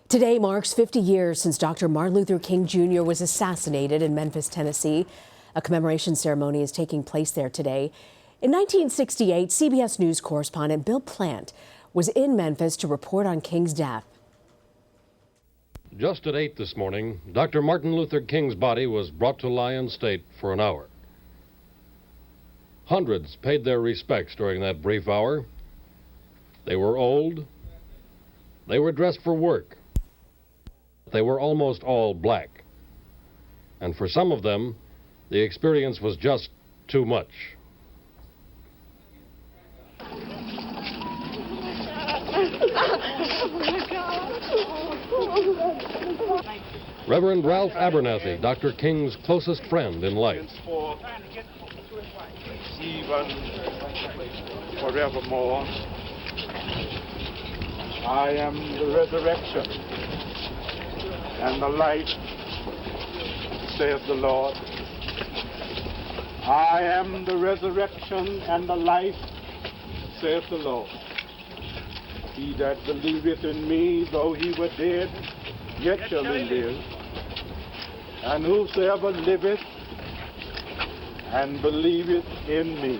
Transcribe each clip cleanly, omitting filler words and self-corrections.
Today marks 50 years since Dr. Martin Luther King Jr. was assassinated in Memphis, Tennessee. A commemoration ceremony is taking place there today. In 1968, CBS News correspondent Bill Plante was in Memphis to report on King's death. Just at 8 this morning, Dr. Martin Luther King's body was brought to lie in state for an hour. Hundreds paid their respects during that brief hour. They were old. They were dressed for work. They were almost all black. And for some of them, the experience was just too much. Reverend Ralph Abernathy, Dr. King's closest friend in life. Even forevermore, I am the resurrection and the life, saith the Lord. I am the resurrection and the life, saith the Lord. He that believeth in me, though he were dead, yet shall he live. And whosoever liveth and believeth in me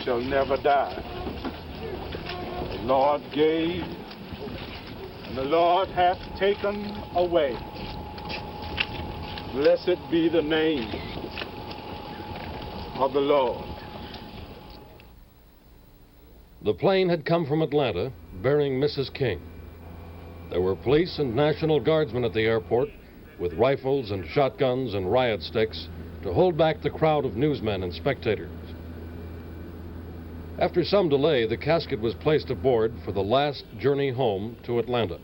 shall never die. The Lord gave, and the Lord hath taken away. Blessed be the name of the Lord. The plane had come from Atlanta bearing Mrs. King. There were police and National Guardsmen at the airport with rifles and shotguns and riot sticks to hold back the crowd of newsmen and spectators. After some delay, the casket was placed aboard for the last journey home to Atlanta.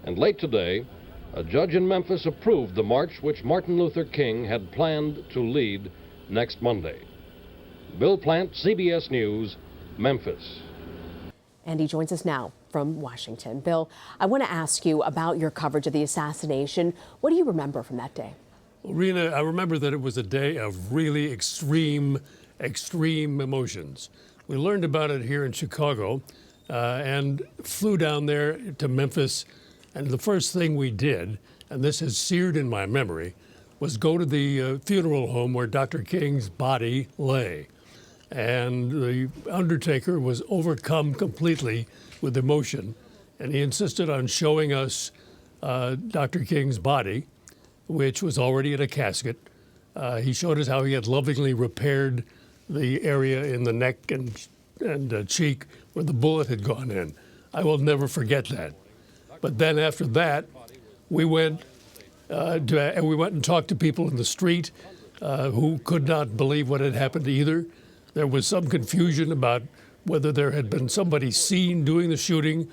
And late today, a judge in Memphis approved the march which Martin Luther King had planned to lead next Monday. Bill Plante, CBS News, Memphis. And he joins us now from Washington. Bill, I want to ask you about your coverage of the assassination. What do you remember from that day? Well, Rena, I remember that it was a day of really extreme emotions. We learned about it here in Chicago and flew down there to Memphis. And the first thing we did, and this is seared in my memory, was go to the funeral home where Dr. King's body lay. And the undertaker was overcome completely with emotion, and he insisted on showing us Dr. King's body, which was already in a casket. He showed us how he had lovingly repaired the area in the neck and cheek where the bullet had gone in. I will never forget that. But then after that, we went and talked to people in the street who could not believe what had happened either. There was some confusion about whether there had been somebody seen doing the shooting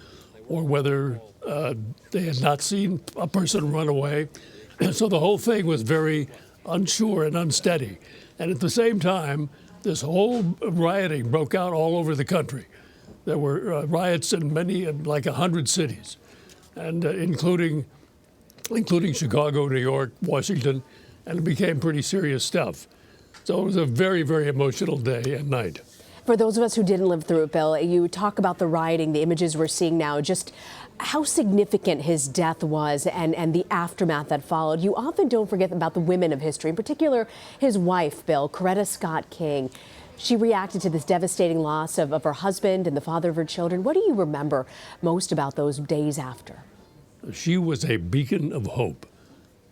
or whether they had not seen a person run away. So the whole thing was very unsure and unsteady. And at the same time, this whole rioting broke out all over the country. There were riots in like 100 cities, and including Chicago, New York, Washington, and it became pretty serious stuff. So it was a very, very emotional day and night. For those of us who didn't live through it, Bill, you talk about the rioting, the images we're seeing now, just how significant his death was and the aftermath that followed. You often don't forget about the women of history, in particular his wife, Bill, Coretta Scott King. She reacted to this devastating loss of her husband and the father of her children. What do you remember most about those days after? She was a beacon of hope.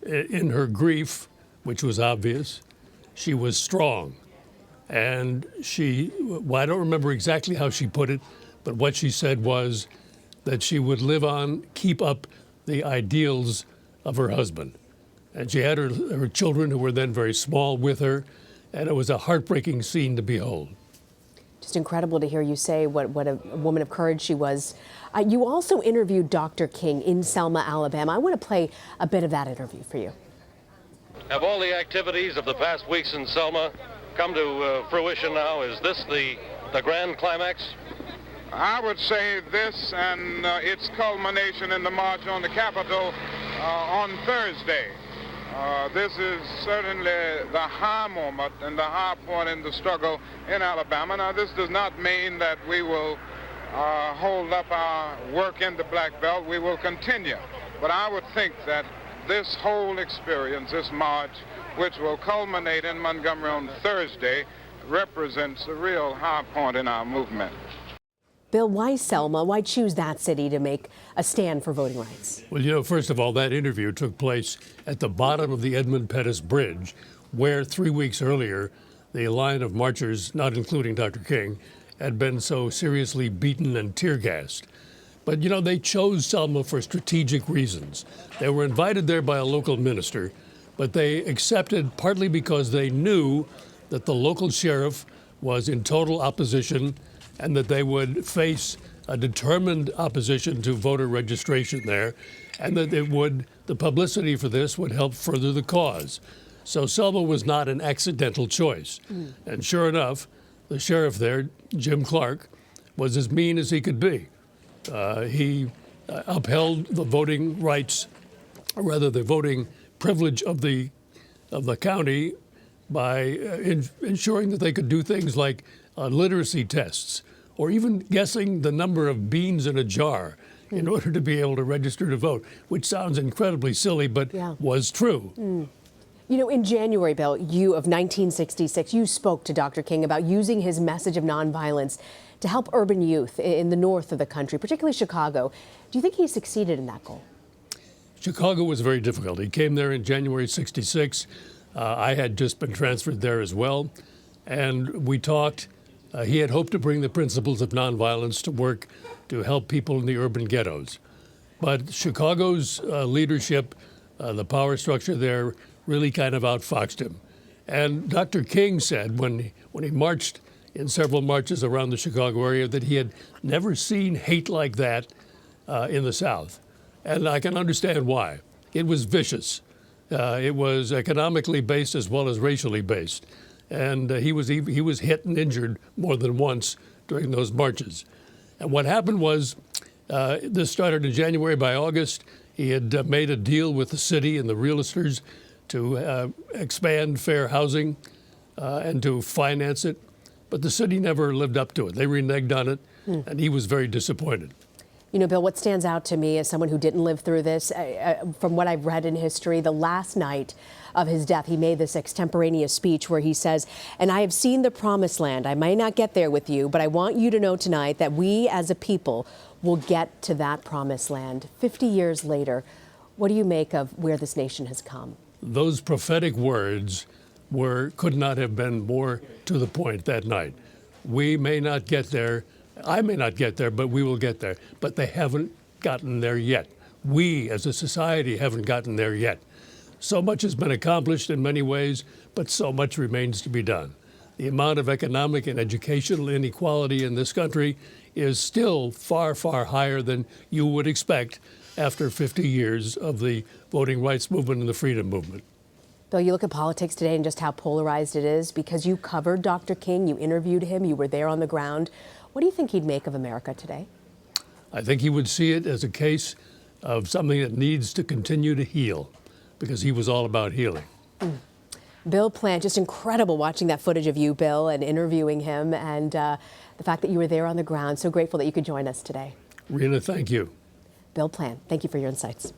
In her grief, which was obvious, she was strong. And I don't remember exactly how she put it, but what she said was that she would live on, keep up the ideals of her husband. And she had her children, who were then very small, with her, and it was a heartbreaking scene to behold. Just incredible to hear you say what a woman of courage she was. You also interviewed Dr. King in Selma, Alabama. I want to play a bit of that interview for you. Have all the activities of the past weeks in Selma come to fruition now? Is this the grand climax? I would say this and its culmination in the march on the Capitol on Thursday. This is certainly the high moment and the high point in the struggle in Alabama. Now, this does not mean that we will hold up our work in the Black Belt. We will continue. But I would think that this whole experience, this march, which will culminate in Montgomery on Thursday, represents a real high point in our movement. Bill, why Selma? Why choose that city to make a stand for voting rights? Well, you know, first of all, that interview took place at the bottom of the Edmund Pettus Bridge, where 3 weeks earlier, the line of marchers, not including Dr. King, had been so seriously beaten and tear-gassed. But, you know, they chose Selma for strategic reasons. They were invited there by a local minister, but they accepted partly because they knew that the local sheriff was in total opposition and that they would face a determined opposition to voter registration there, and that the publicity for this would help further the cause. So Selma was not an accidental choice. And sure enough, the sheriff there, Jim Clark, was as mean as he could be. He upheld the voting rights, or rather the voting privilege of the county by ensuring that they could do things like literacy tests, or even guessing the number of beans in a jar in order to be able to register to vote, which sounds incredibly silly, but was true. You know, in January, Bill, you of 1966, you spoke to Dr. King about using his message of nonviolence to help urban youth in the north of the country, particularly Chicago. Do you think he succeeded in that goal? Chicago was very difficult. He came there in January '66. I had just been transferred there as well, and we talked. He had hoped to bring the principles of nonviolence to work to help people in the urban ghettos. But Chicago's leadership, the power structure there, really kind of outfoxed him. And Dr. King said when he marched in several marches around the Chicago area that he had never seen hate like that in the South. And I can understand why. It was vicious. It was economically based as well as racially based. And he was hit and injured more than once during those marches. And what happened was, this started in January. By August, he had made a deal with the city and the realtors to expand fair housing and to finance it. But the city never lived up to it. They reneged on it, and he was very disappointed. You know, Bill, what stands out to me as someone who didn't live through this, from what I've read in history, the last night of his death, he made this extemporaneous speech where he says, "And I have seen the promised land. I might not get there with you, but I want you to know tonight that we as a people will get to that promised land." 50 years later, what do you make of where this nation has come? Those prophetic words could not have been more to the point that night. We may not get there. I may not get there, but we will get there. But they haven't gotten there yet. We as a society haven't gotten there yet. So much has been accomplished in many ways, but so much remains to be done. The amount of economic and educational inequality in this country is still far, far higher than you would expect after 50 years of the voting rights movement and the freedom movement. Bill, you look at politics today and just how polarized it is because you covered Dr. King, you interviewed him, you were there on the ground. What do you think he'd make of America today? I think he would see it as a case of something that needs to continue to heal, because he was all about healing. Bill Plante, just incredible watching that footage of you, Bill, and interviewing him, and the fact that you were there on the ground. So grateful that you could join us today. Rena, thank you. Bill Plante, thank you for your insights.